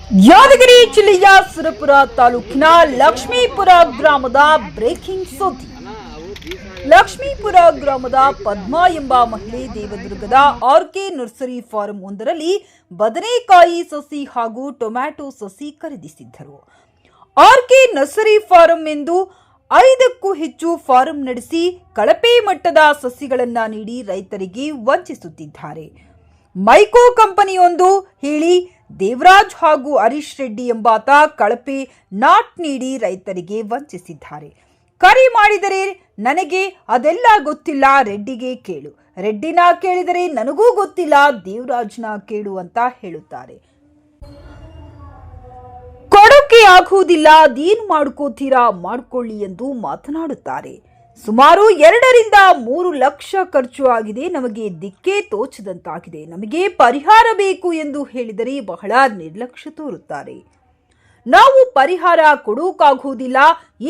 ಯಾದಗಿರಿ ಜಿಲ್ಲೆಯ ಸುರಪುರ ತಾಲೂಕಿನ ಲಕ್ಷ್ಮೀಪುರ ಗ್ರಾಮದ ಬ್ರೇಕಿಂಗ್ ಸುದ್ದಿ. ಲಕ್ಷ್ಮೀಪುರ ಗ್ರಾಮದ ಪದ್ಮಾ ಎಂಬ ಮಹಿಳೆ ದೇವದುರ್ಗದ ಆರ್ಕೆ ನರ್ಸರಿ ಫಾರ್ಮ್ ಒಂದರಲ್ಲಿ ಬದನೆಕಾಯಿ ಸಸಿ ಹಾಗೂ ಟೊಮ್ಯಾಟೊ ಸಸಿ ಖರೀದಿಸಿದ್ದರು. ಆರ್ಕೆ ನರ್ಸರಿ ಫಾರ್ಮ್ ಎಂದು 5ಕ್ಕೂ ಹೆಚ್ಚು ಫಾರ್ಮ್ ನಡೆಸಿ ಕಳಪೆ ಮಟ್ಟದ ಸಸಿಗಳನ್ನು ನೀಡಿ ರೈತರಿಗೆ ವಂಚಿಸುತ್ತಿದ್ದಾರೆ. ಮೈಕೋ ಕಂಪನಿಯೊಂದು ಹೇಳಿ ದೇವರಾಜ್ ಹಾಗೂ ಹರೀಶ್ ರೆಡ್ಡಿ ಎಂಬಾತ ಕಳಪೆ ನಾಟ್ ನೀಡಿ ರೈತರಿಗೆ ವಂಚಿಸಿದ್ದಾರೆ. ಕರೆ ಮಾಡಿದರೆ ನನಗೆ ಅದೆಲ್ಲ ಗೊತ್ತಿಲ್ಲ, ರೆಡ್ಡಿಗೆ ಕೇಳು, ರೆಡ್ಡಿನ ಕೇಳಿದರೆ ನನಗೂ ಗೊತ್ತಿಲ್ಲ, ದೇವರಾಜ್ನ ಕೇಳು ಅಂತ ಹೇಳುತ್ತಾರೆ. ಕೊಡೋಕೆ ಆಗುವುದಿಲ್ಲ, ಅದೇನು ಮಾಡ್ಕೋತೀರಾ ಮಾಡ್ಕೊಳ್ಳಿ ಎಂದು ಮಾತನಾಡುತ್ತಾರೆ. ಸುಮಾರು 2 ರಿಂದ 3 ಲಕ್ಷ ಖರ್ಚು ಆಗಿದೆ, ನಮಗೆ ದಿಕ್ಕೇ ತೋಚದಂತಾಗಿದೆ, ನಮಗೆ ಪರಿಹಾರ ಬೇಕು ಎಂದು ಹೇಳಿದರೆ ಬಹಳ ನಿರ್ಲಕ್ಷ್ಯ ತೋರುತ್ತಾರೆ. ನಾವು ಪರಿಹಾರ ಕೊಡೋಕಾಗುವುದಿಲ್ಲ,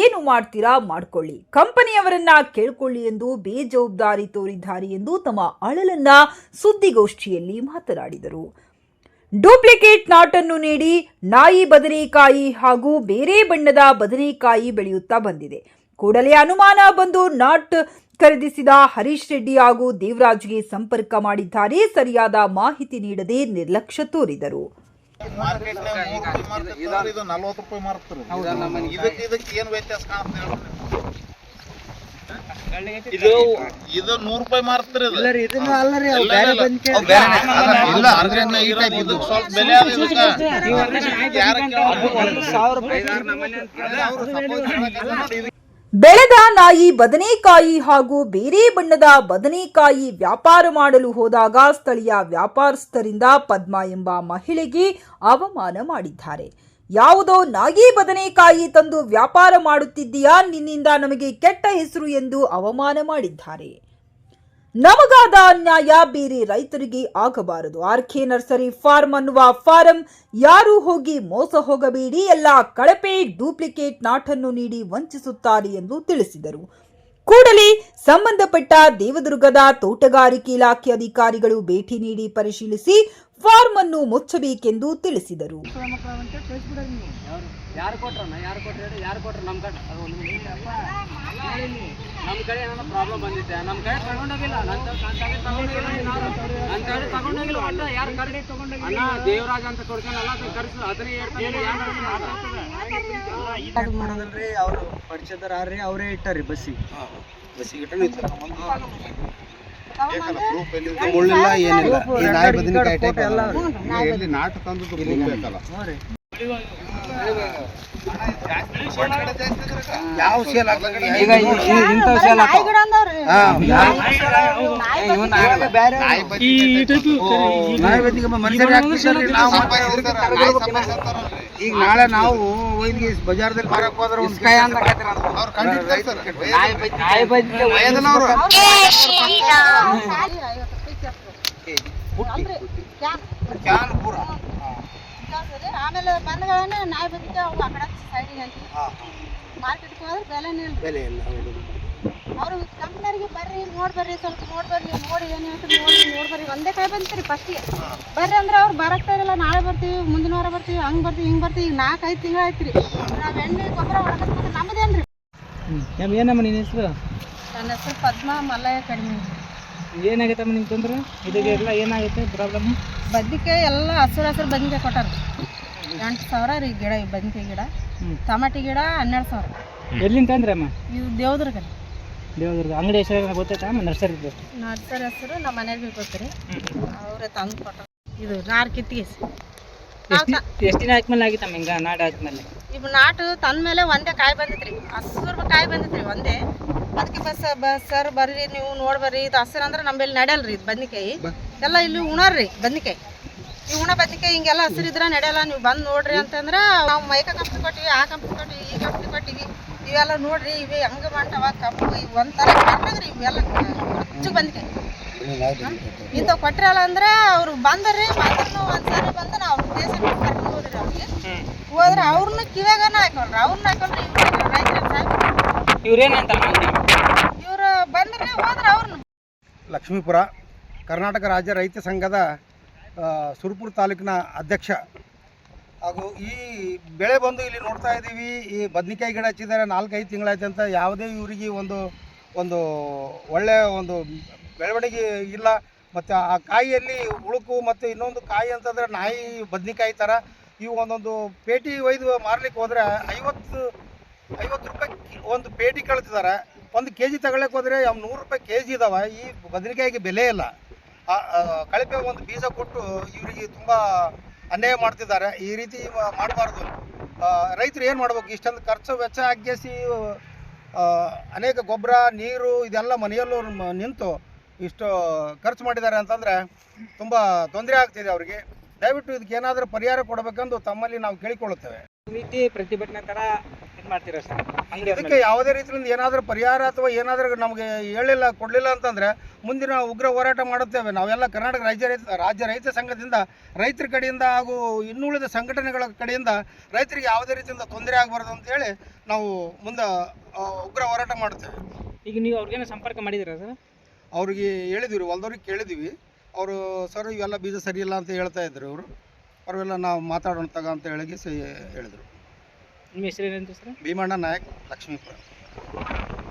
ಏನು ಮಾಡ್ತೀರಾ ಮಾಡ್ಕೊಳ್ಳಿ, ಕಂಪನಿಯವರನ್ನ ಕೇಳ್ಕೊಳ್ಳಿ ಎಂದು ಬೇಜವಾಬ್ದಾರಿ ತೋರಿದ್ದಾರೆ ಎಂದು ತಮ್ಮ ಅಳಲನ್ನ ಸುದ್ದಿಗೋಷ್ಠಿಯಲ್ಲಿ ಮಾತನಾಡಿದರು. ಡೂಪ್ಲಿಕೇಟ್ ನಾಟನ್ನು ನೀಡಿ ನಾಯಿ ಬದನೆಕಾಯಿ ಹಾಗೂ ಬೇರೆ ಬಣ್ಣದ ಬದನೆಕಾಯಿ ಬೆಳೆಯುತ್ತಾ ಬಂದಿದೆ. ಕೂಡಲೇ ಅನುಮಾನ ಬಂದು ನಾಟ್ ಖರೀದಿಸಿದ ಹರೀಶ್ ರೆಡ್ಡಿ ಹಾಗೂ ದೇವರಾಜ್ಗೆ ಸಂಪರ್ಕ ಮಾಡಿದ್ದಾರೆ. ಸರಿಯಾದ ಮಾಹಿತಿ ನೀಡದೆ ನಿರ್ಲಕ್ಷ್ಯ ತೋರಿದರು. ಇದು 100 ರೂಪಾಯಿ ಮಾರ್ತಾರೆ. ಬೆಳೆದ ನಾಯಿ ಬದನೆಕಾಯಿ ಹಾಗೂ ಬೇರೆ ಬಣ್ಣದ ಬದನೆಕಾಯಿ ವ್ಯಾಪಾರ ಮಾಡಲು ಹೋದಾಗ ಸ್ಥಳೀಯ ವ್ಯಾಪಾರಸ್ಥರಿಂದ ಪದ್ಮಾ ಎಂಬ ಮಹಿಳೆಗೆ ಅವಮಾನ ಮಾಡಿದ್ದಾರೆ. ಯಾವುದೋ ನಾಯಿ ಬದನೆಕಾಯಿ ತಂದು ವ್ಯಾಪಾರ ಮಾಡುತ್ತಿದ್ದೀಯಾ, ನಿನ್ನಿಂದ ನಮಗೆ ಕೆಟ್ಟ ಹೆಸರು ಎಂದು ಅವಮಾನ ಮಾಡಿದ್ದಾರೆ. ನಮಗಾದ ಅನ್ಯಾಯ ಬೇರೆ ರೈತರಿಗೆ ಆಗಬಾರದು. ಆರ್ಕೆ ನರ್ಸರಿ ಫಾರ್ಮ್ ಅನ್ನುವ ಫಾರಂ ಯಾರು ಹೋಗಿ ಮೋಸ ಹೋಗಬೇಡಿ, ಎಲ್ಲ ಕಳಪೆ ಡೂಪ್ಲಿಕೇಟ್ ನಾಟನ್ನು ನೀಡಿ ವಂಚಿಸುತ್ತಾರೆ ಎಂದು ತಿಳಿಸಿದರು. ಕೂಡಲೇ ಸಂಬಂಧಪಟ್ಟ ದೇವದುರ್ಗದ ತೋಟಗಾರಿಕೆ ಇಲಾಖೆ ಅಧಿಕಾರಿಗಳು ಭೇಟಿ ನೀಡಿ ಪರಿಶೀಲಿಸಿ ಫಾರ್ಮ್ ಅನ್ನು ಮುಚ್ಚಬೇಕೆಂದು ತಿಳಿಸಿದರು. ನಮ್ಮ ಕಡೆ ಏನೋ ಪ್ರಾಬ್ಲಮ್ ಬಂದಿತ್ತೆ, ನಮ್ಮ ಕಡೆ ತಗೊಂಡೋಗಿಲ್ಲ, ನನ್ನ ಕಡೆ ತಗೊಂಡೋಗಿಲ್ಲ, ಒಟ್ಟ ಯಾರು ಕಡೆ ಅಣ್ಣ ದೇವರಾಜ್ ಅಂತ ಕೊಡ್ತಾನಲ್ಲ ಅದನ್ನ ಕರ್ಸು, ಅದನ್ನೇ ಮಾಡೋದಲ್ರಿ. ಅವ್ರು ಪರಿಚಯದಾರ ಆರ್ರಿ, ಅವರೇ ಇಟ್ಟಾರಿ ಬಸ್ಸಿಗೆ ತಗೊಳ್ಳಿಲ್ಲ, ಏನಿಲ್ಲ. ಈ ನಾಯಿ ಬದನೆಕಾಯಿ ಟೈಪ್ ಎಲ್ಲಿ ನಾಟ ತಂದು ಬೇಕಲ್ಲ. ಯಾವ ಸೇಲ್ ಆಗ್ತದೆ ಈಗ ಇಂಥವು ಸೇಲ್ ಈಗ ನಾಳೆ ನಾವು ಒಯ್ದು ಬಜಾರ್ದಲ್ಲಿ ಮಾರಕ್ ಹೋದ್ರೆ ಆಮೇಲೆ ಬಂದಗಳನ್ನ ನಾಯಿ ಬದಿಗೆ ಅವು ಆ ಕಡೆ ಸೈಡಿಗೆ ಅಂತ ಮಾರ್ಕೆಟ್ಗೆ ಹೋದ್ರೆ ಬೆಲೆ ಇಲ್ಲ. ಅವರು ಕಂಪ್ನಿಯರಿಗೆ ಬರ್ರಿ ನೋಡ್ಬರ್ರಿ, ಸ್ವಲ್ಪ ನೋಡ್ಬರ್ರಿ, ನೋಡಿ ಏನು ಹೇಳ್ತೀರಿ ನೋಡ್ಬರ್ರಿ, ಒಂದೇ ಕಾಯಿ ಬಂತೀರಿ ಫಸ್ಟಿಗೆ ಬರ್ರಿ ಅಂದ್ರೆ ಅವ್ರು ಬರಕ್ತಾ ಇರಲ್ಲ. ನಾಳೆ ಬರ್ತೀವಿ, ಮುಂದಿನ ವಾರ ಬರ್ತೀವಿ, ಹಂಗೆ ಬರ್ತೀವಿ, ಹಿಂಗೆ ಬರ್ತೀವಿ. ಈಗ 4-5 ತಿಂಗಳು ಆಯ್ತು. ನಾವು ಎಣ್ಣೆ ಗೊಬ್ಬರ ಹೊಡ್ಕೊಂಡು ನಮ್ಮದೇನ್ರಿ. ಏನಮ್ಮ ನಿನ್ನ ಹೆಸರು? ನನ್ನ ಹೆಸರು ಪದ್ಮಾ ಮಲ್ಲಯ್ಯ ಕಡಿಮೆ. ಏನಾಗೈತಮ್ಮ ನಿಮ್ಗೆ ತೊಂದ್ರೆ? ಇದಕ್ಕೆಲ್ಲ ಏನಾಗೈತೆ ಪ್ರಾಬ್ಲಮ್? ಬದ್ನಿಕಾಯಿ ಎಲ್ಲ ಹಸಿರು ಬದ್ನಿಕಾಯಿ ಕೊಟ್ಟಾರ. 8,000 ರೀ ಗಿಡ, ಬದ್ನಿಕಾಯಿ ಗಿಡ. ಟಮಾಟಿ ಗಿಡ 12,000. ಎಲ್ಲಿಂದ ತಂದ್ರೆ ಅಮ್ಮ? ಇದು ದೇವದುರ್ಗ. ಅಂಗಡಿ ಹೆಸರು ಗೊತ್ತಾಯ್ತಾ? ನರ್ಸರಿ ಹೆಸರು ನಮ್ಮ ಮನೆಯವ್ರಿಗೆ ಗೊತ್ತಿರಿ, ಅವರೇ ತಂದು ಕೊಟ್ಟಾರ. ಇದು ನಾರು ಕಿತ್ತಿಗೆ ಎಷ್ಟು ದಿನ ಆದ್ಮೇಲೆ ಆಗಿತ್ತಮ್ಮ ಹಿಂಗ ನಾಡು ಆದ್ಮೇಲೆ? ಇವು ನಾಟು ತಂದ ಮೇಲೆ ಒಂದೇ ಕಾಯಿ ಬಂದಿತ್ರಿ, ಹಸಿರು ಕಾಯಿ ಬಂದಿತ್ರಿ ಒಂದೇ. ಅದಕ್ಕೆ ಸರ್ ಬರ್ರಿ ನೀವು ನೋಡ್ಬರ್ರಿ, ಇದು ಹಸಿರು ಅಂದ್ರೆ ನಮ್ಮಲ್ಲಿ ನಡೆಯಲ್ರಿ. ಇದು ಬದ್ನಿಕಾಯಿ ಎಲ್ಲ ಇಲ್ಲಿ ಉಣರ್ರಿ ಬದ್ನಿಕಾಯಿ. ಈ ಉಣ ಬದ್ನಿಕಾಯಿ ಹಿಂಗೆಲ್ಲ ಹಸಿರು ಇದ್ರೆ ನಡೆಯಲ್ಲ, ನೀವು ಬಂದು ನೋಡ್ರಿ ಅಂತಂದ್ರೆ ನಾವು ಮೈಕಾ ಕಂಪ್ನಿ ಕೊಟ್ಟಿವಿ, ಆ ಕಂಪ್ನಿ ಕೊಟ್ಟಿವಿ, ಈ ಕಂಪ್ನಿ ಕೊಟ್ಟಿವಿ. ಇವೆಲ್ಲ ನೋಡ್ರಿ, ಇವೆ ಹಂಗೆ ಮಾಡ್ತಾವ ಕಪ್ಪು, ಇವು ಒಂಥರ ಕಣ್ಣಗ್ರಿ. ಇವೆಲ್ಲ ಹೆಚ್ಚು ಬದ್ನಿಕಾಯಿ ಇಂಥವು ಕೊಟ್ಟಿರಲ್ಲ ಅಂದ್ರೆ ಅವ್ರು ಬಂದ್ರಿ, ಬಂದ್ರೂ ಒಂದ್ಸರಿ ಬಂದು ನಾವು ದೇಶಕ್ಕೆ ಕರ್ಕೊಂಡು ಹೋದ್ರಿ. ಅವ್ರಿಗೆ ಹೋದ್ರೆ ಅವ್ರನ್ನ ಕಿವ್ಯಾಗನ ಹಾಕೊಂಡ್ರಿ, ಅವ್ರನ್ನ ಹಾಕೊಂಡ್ರಿ. ಇವ್ರೇನಂತ ಇವ್ರು ಬಂದ್ರೆ ಹೋದ್ರೆ ಅವ್ರನ್ನ. ಲಕ್ಷ್ಮೀಪುರ ಕರ್ನಾಟಕ ರಾಜ್ಯ ರೈತ ಸಂಘದ ಸುರಪುರ ತಾಲೂಕಿನ ಅಧ್ಯಕ್ಷ ಹಾಗೂ ಈ ಬೆಳೆ ಬಂದು ಇಲ್ಲಿ ನೋಡ್ತಾ ಇದ್ದೀವಿ, ಈ ಬದ್ನಿಕಾಯಿ ಗಿಡ ಹಚ್ಚಿದ್ದಾರೆ 4-5 ತಿಂಗಳಾಯ್ತು ಅಂತ ಯಾವುದೇ ಇವರಿಗೆ ಒಂದು ಒಳ್ಳೆಯ ಒಂದು ಬೆಳವಣಿಗೆ ಇಲ್ಲ. ಮತ್ತು ಆ ಕಾಯಿಯಲ್ಲಿ ಉಳುಕು ಮತ್ತು ಇನ್ನೊಂದು ಕಾಯಿ ಅಂತಂದರೆ ನಾಯಿ ಬದ್ನಿಕಾಯಿ ಥರ ಇವು ಒಂದೊಂದು ಪೇಟಿ ಒಯ್ದು ಮಾರ್ಲಿಕ್ಕೆ ಹೋದರೆ 50 ರೂಪಾಯಿ ಒಂದು ಪೇಟಿ ಕಳ್ತಿದ್ದಾರೆ. 1 kg ತಗೊಳ್ಳಕ್ಕೆ ಹೋದರೆ 100 ರೂಪಾಯಿ kg ಇದಾವೆ. ಈ ಬದನೆಕಾಯಿಗೆ ಬೆಲೆ ಇಲ್ಲ. ಕಳಪೆ ಒಂದು ಬೀಜ ಕೊಟ್ಟು ಇವರಿಗೆ ತುಂಬ ಅನ್ಯಾಯ ಮಾಡ್ತಿದ್ದಾರೆ. ಈ ರೀತಿ ಮಾಡಬಾರ್ದು. ರೈತರು ಏನು ಮಾಡ್ಬೇಕು? ಇಷ್ಟೊಂದು ಖರ್ಚು ವೆಚ್ಚ ಹಾಕಿಸಿ ಅನೇಕ ಗೊಬ್ಬರ ನೀರು ಇದೆಲ್ಲ ಮನೆಯಲ್ಲೂ ನಿಂತು ಇಷ್ಟು ಖರ್ಚು ಮಾಡಿದ್ದಾರೆ ಅಂತಂದರೆ ತುಂಬ ತೊಂದರೆ ಆಗ್ತಿದೆ ಅವರಿಗೆ. ದಯವಿಟ್ಟು ಇದಕ್ಕೆ ಏನಾದರೂ ಪರಿಹಾರ ಕೊಡಬೇಕೆಂದು ತಮ್ಮಲ್ಲಿ ನಾವು ಕೇಳಿಕೊಳ್ಳುತ್ತೇವೆ. ರೀತಿ ಪ್ರತಿಭಟನೆ ಥರ ಇದು ಮಾಡ್ತೀರಾ ಸರ್? ಇದಕ್ಕೆ ಯಾವುದೇ ರೀತಿಯಿಂದ ಏನಾದರೂ ಪರಿಹಾರ ಅಥವಾ ಏನಾದರೂ ನಮಗೆ ಕೊಡಲಿಲ್ಲ ಅಂತಂದರೆ ಮುಂದಿನ ಉಗ್ರ ಹೋರಾಟ ಮಾಡುತ್ತೇವೆ. ನಾವೆಲ್ಲ ಕರ್ನಾಟಕ ರಾಜ್ಯ ರೈತ ಸಂಘದಿಂದ, ರೈತರ ಕಡೆಯಿಂದ ಹಾಗೂ ಇನ್ನುಳಿದ ಸಂಘಟನೆಗಳ ಕಡೆಯಿಂದ ರೈತರಿಗೆ ಯಾವುದೇ ರೀತಿಯಿಂದ ತೊಂದರೆ ಆಗಬಾರ್ದು ಅಂತೇಳಿ ನಾವು ಮುಂದೆ ಉಗ್ರ ಹೋರಾಟ ಮಾಡ್ತೇವೆ. ಈಗ ನೀವು ಅವ್ರಿಗೇನು ಸಂಪರ್ಕ ಮಾಡಿದ್ದೀರಾ ಸರ್? ಅವ್ರಿಗೆ ಹೇಳಿದ್ವಿ, ಹೊಲ್ದವ್ರಿಗೆ ಕೇಳಿದ್ವಿ. ಅವರು ಸರ್ ಇವೆಲ್ಲ ಬೀಜ ಸರಿ ಇಲ್ಲ ಅಂತ ಹೇಳ್ತಾ ಇದ್ರು. ಅವರೆಲ್ಲ ನಾವು ಮಾತಾಡೋಣ ತಗ ಅಂತ ಹೇಳಿದ್ರು. ನಿಮ್ಮ ಹೆಸರು ಏನಂತ ಸರ್? ಭೀಮಣ್ಣ ನಾಯಕ್, ಲಕ್ಷ್ಮೀಪುರ.